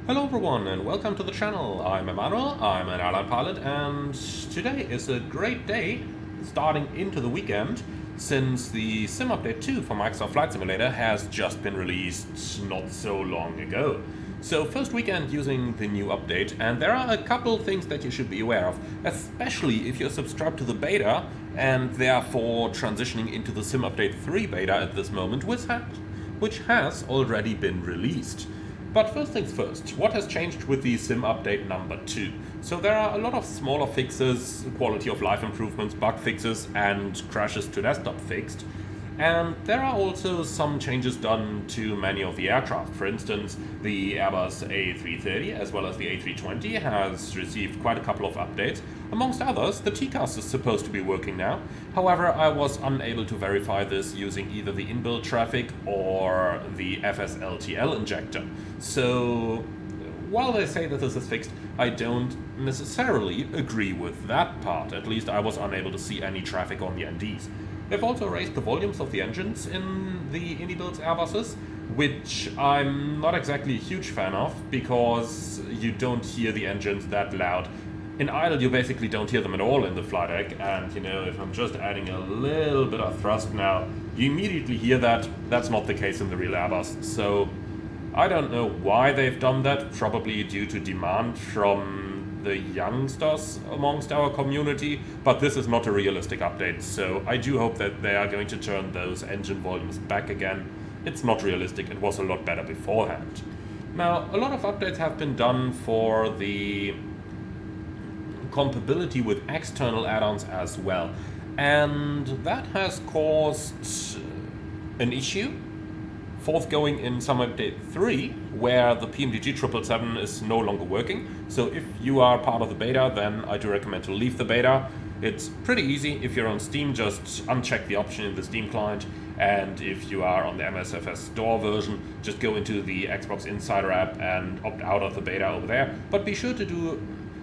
Hello everyone and welcome to the channel. I'm Emmanuel, I'm an airline pilot, and today is a great day starting into the weekend since the Sim Update 2 for Microsoft Flight Simulator has just been released not so long ago. So first weekend using the new update, and there are a couple things that you should be aware of, especially if you're subscribed to the beta and therefore transitioning into the Sim Update 3 beta at this moment, which has already been released. But first things first, what has changed with the Sim Update number 2? So there are a lot of smaller fixes, quality of life improvements, bug fixes, and crashes to desktop fixed. And there are also some changes done to many of the aircraft. For instance, the Airbus A330 as well as the A320 has received quite a couple of updates. Amongst others, the TCAS is supposed to be working now. However, I was unable to verify this using either the inbuilt traffic or the FSLTL injector. So, while they say that this is fixed, I don't necessarily agree with that part. At least I was unable to see any traffic on the NDs. They've also raised the volumes of the engines in the IndyBuilt Airbuses, which I'm not exactly a huge fan of, because you don't hear the engines that loud. In idle, you basically don't hear them at all in the flight deck, and if I'm just adding a little bit of thrust now, you immediately hear that. That's not the case in the real Airbus. So I don't know why they've done that, probably due to demand from the youngsters amongst our community, but this is not a realistic update, so I do hope that they are going to turn those engine volumes back again. It's not realistic, it was a lot better beforehand. Now, a lot of updates have been done for the compatibility with external add-ons as well, and that has caused an issue forthgoing in Sim Update 3, where the PMDG 777 is no longer working. So if you are part of the beta, then I do recommend to leave the beta. It's pretty easy. If you're on Steam, just uncheck the option in the Steam client, and if you are on the MSFS store version, just go into the Xbox Insider app and opt out of the beta over there. But be sure to do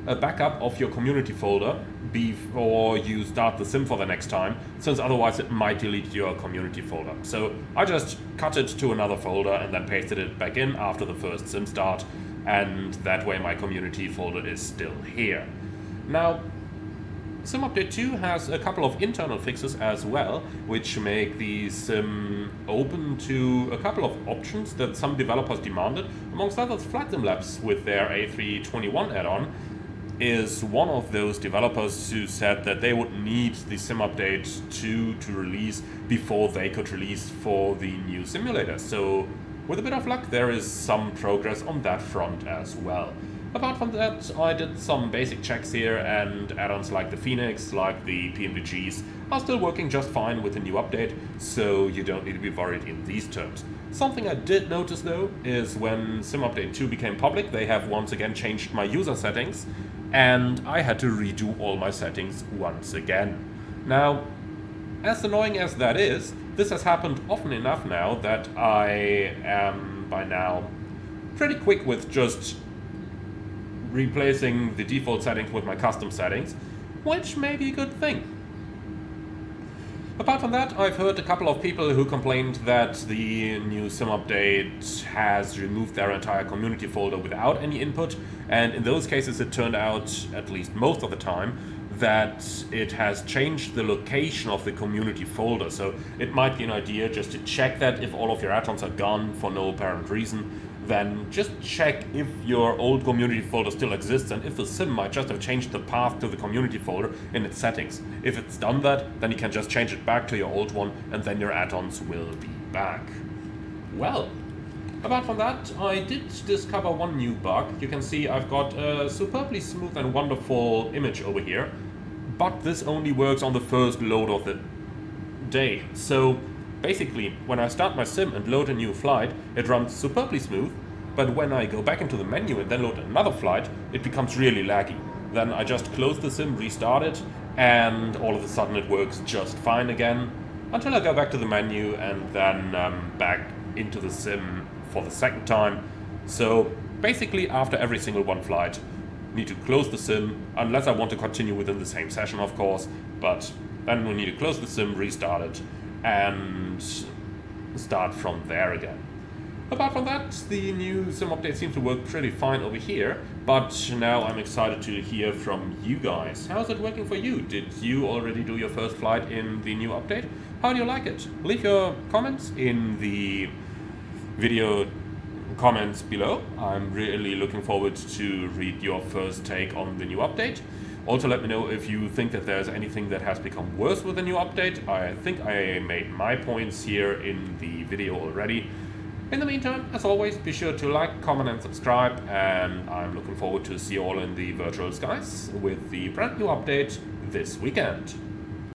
a backup of your community folder before you start the sim for the next time, since otherwise it might delete your community folder. So I just cut it to another folder and then pasted it back in after the first sim start, and that way my community folder is still here. Now, Sim Update 2 has a couple of internal fixes as well, which make the sim open to a couple of options that some developers demanded. Amongst others, Flight Sim Labs with their A321 add-on is one of those developers who said that they would need the Sim Update 2 to release before they could release for the new simulator. So with a bit of luck, there is some progress on that front as well. Apart from that, I did some basic checks here, and add-ons like the Phoenix, like the PMDGs, are still working just fine with the new update, so you don't need to be worried in these terms. Something I did notice though is when Sim Update 2 became public, they have once again changed my user settings, and I had to redo all my settings once again. Now, as annoying as that is, this has happened often enough now that I am by now pretty quick with just replacing the default settings with my custom settings, which may be a good thing. Apart from that, I've heard a couple of people who complained that the new Sim Update has removed their entire community folder without any input, and in those cases it turned out, at least most of the time, that it has changed the location of the community folder. So it might be an idea just to check that if all of your add-ons are gone for no apparent reason, then just check if your old community folder still exists and if the sim might just have changed the path to the community folder in its settings. If it's done that, then you can just change it back to your old one, and then your add-ons will be back. Well, apart from that, I did discover one new bug. You can see I've got a superbly smooth and wonderful image over here, but this only works on the first load of the day. So basically, when I start my sim and load a new flight, it runs superbly smooth, but when I go back into the menu and then load another flight, it becomes really laggy. Then I just close the sim, restart it, and all of a sudden it works just fine again, until I go back to the menu and then back into the sim for the second time. So basically, after every single one flight, I need to close the sim, unless I want to continue within the same session, of course, but then we need to close the sim, restart it, and start from there again. Apart from that, the new sim update seems to work pretty fine over here, but now I'm excited to hear from you guys. How's it working for you? Did you already do your first flight in the new update? How do you like it? Leave your comments in the video comments below. I'm really looking forward to read your first take on the new update. Also let me know if you think that there's anything that has become worse with the new update. I think I made my points here in the video already. In the meantime, as always, be sure to like, comment and subscribe, and I'm looking forward to see you all in the virtual skies with the brand new update this weekend.